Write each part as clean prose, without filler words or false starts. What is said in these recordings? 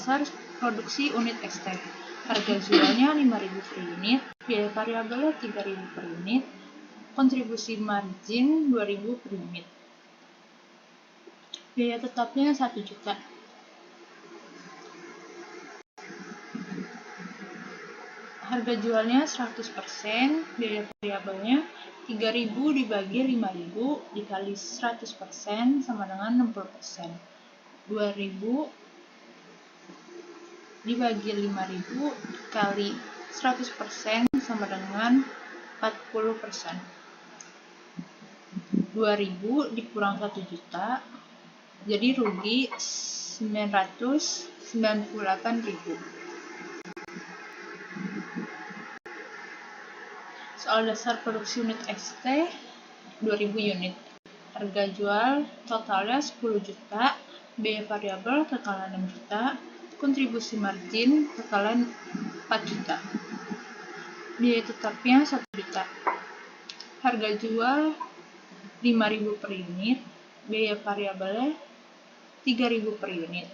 dasar produksi unit XT. Harga jualnya 5.000 per unit, biaya variabelnya 3.000 per unit, kontribusi margin 2.000 per unit. Biaya tetapnya 1 juta. Harga jualnya 100%, biaya variabelnya 3.000 dibagi 5.000 dikali 100% sama dengan 60%. 2.000 dibagi 5.000 dikali 100% sama dengan 40%. 2.000 dikurang 1 juta, jadi rugi 998.000. Soal dasar produksi unit XT 2000 unit. Harga jual totalnya 10 juta, biaya variabel totalnya 6 juta, kontribusi margin totalnya 4 juta. Biaya tetapnya 1 juta. Harga jual 5.000 per unit, biaya variabelnya 3.000 per unit.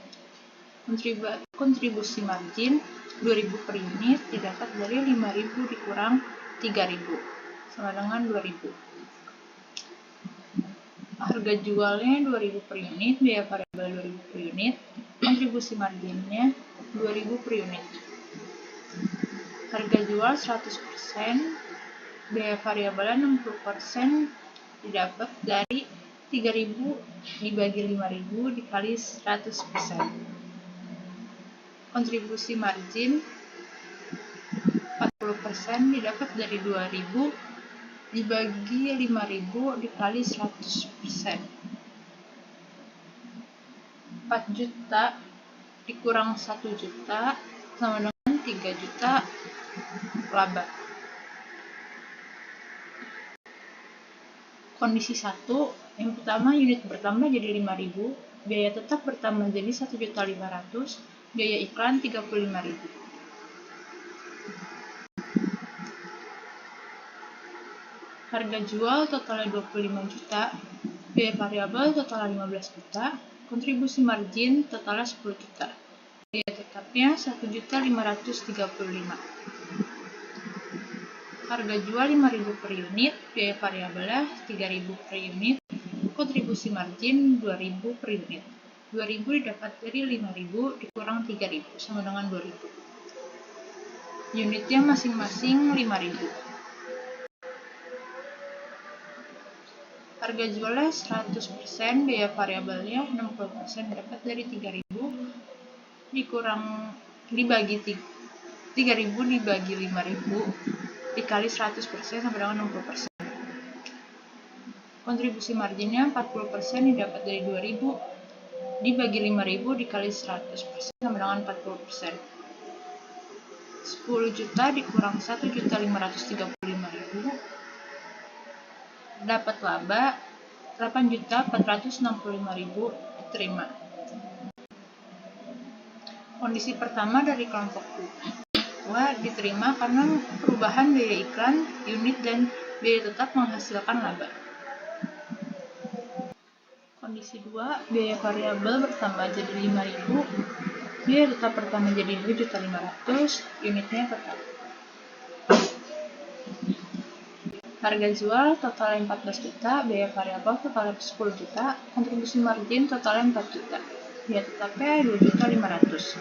Kontribusi margin 2.000 per unit didapat dari 5.000 dikurang 3.000 sama dengan 2.000. Harga jualnya 2.000 per unit, biaya variabel 2.000 per unit, kontribusi marginnya 2.000 per unit. Harga jual 100%, biaya variabelnya 60% didapat dari 3.000 dibagi 5.000 dikali 100%. Kontribusi margin 40% didapat dari 2.000 dibagi 5.000 dikali 100%. 4 juta dikurang 1 juta sama dengan 3 juta laba. Kondisi 1, yang pertama unit bertambah jadi 5.000, biaya tetap bertambah jadi 1.500.000, biaya iklan 35.000. Harga jual totalnya 25 juta, biaya variabel totalnya 15 juta, kontribusi margin totalnya 10 juta. Biaya tetapnya 1.535.000. Harga jual 5.000 per unit, biaya variabelnya 3.000 per unit, kontribusi margin 2.000 per unit. 2.000 didapat dari 5.000 dikurang 3.000 sama dengan 2.000. Unitnya masing-masing 5.000. Harga jualnya 100%, biaya variabelnya 60% dapat dari 3.000 dibagi 3.000 dibagi 5.000 dikali 100% sama dengan 60%. Kontribusi marginnya 40% didapat dari 2.000 dibagi 5.000 dikali 100% sama dengan 40%. 10 juta dikurang 1.535.000 dapat laba 8.465.000 diterima. Kondisi pertama dari kelompok 2 diterima karena perubahan biaya iklan, unit, dan biaya tetap menghasilkan laba. Kondisi 2, biaya variabel bertambah jadi 5.000, biaya tetap bertambah jadi 2.500.000, unitnya tetap. Harga jual totalnya 14 juta, biaya variabel totalnya 10 juta, kontribusi margin totalnya 4 juta. Biaya tetapnya 2.500.000.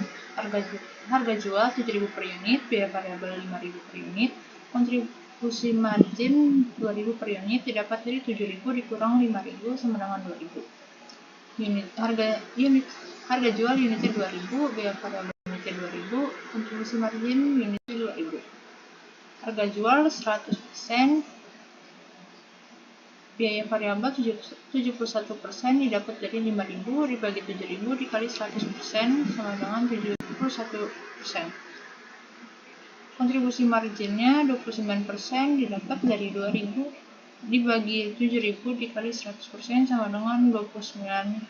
Harga jual 7.000 per unit, biaya variabel 5.000 per unit, kontribusi margin 2.000 per unit didapat dari 7.000 dikurang 5.000 sama dengan 2.000. Harga jual unitnya 2.000, biaya variabel unitnya 2.000, kontribusi margin unitnya 2.000. Harga jual 100%, biaya variabel 71% didapat dari 5.000 dibagi 7.000 dikali 100% sama dengan 71%. Kontribusi marginnya 29% didapat dari 2.000 dibagi 7.000 dikali 100% sama dengan 29%.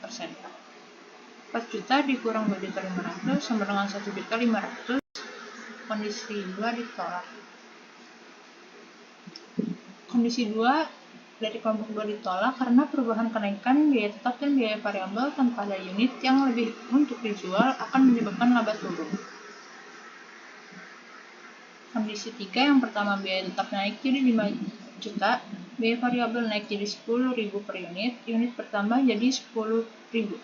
4 juta dikurang 2.500.000 sama dengan 1.500.000. Kondisi 2 ditolak. Kondisi 2, dari kelompok 2 ditolak karena perubahan kenaikan biaya tetap dan biaya variabel tanpa ada unit yang lebih untuk dijual akan menyebabkan laba turun. Kondisi 3, yang pertama biaya tetap naik jadi 5 juta, biaya variabel naik jadi 10.000 per unit bertambah jadi 10.000.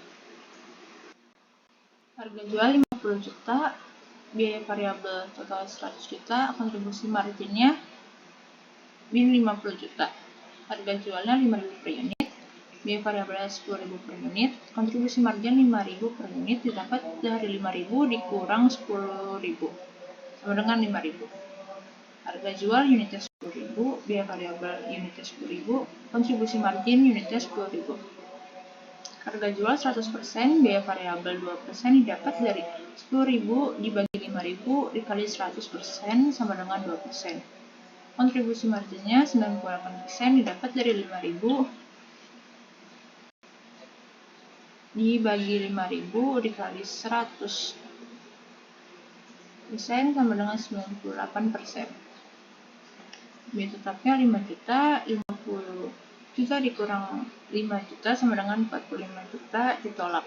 Harga jual 50 juta, biaya variabel total 100 juta, kontribusi marginnya min 50 juta. Harga jualnya 5.000 per unit, biaya variabelnya 10.000 per unit, kontribusi margin 5.000 per unit didapat dari 5.000 dikurang 10.000 sama dengan 5.000. Harga jual unitnya 10.000, biaya variabel unitnya 10.000, kontribusi margin unitnya 10.000. Harga jual 100%, biaya variabel 2% didapat dari 10.000 dibagi 5.000 dikali 100% sama dengan 2%. Kontribusi marginnya 98% didapat dari 5.000 dibagi 5.000 dikali 100% sama dengan 98%. Biaya tetapnya 5 juta, 50 juta dikurang 5 juta sama dengan 45 juta ditolak.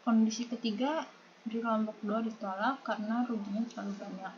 Kondisi ketiga, di kelompok 2 ditolak karena ruginya terlalu banyak.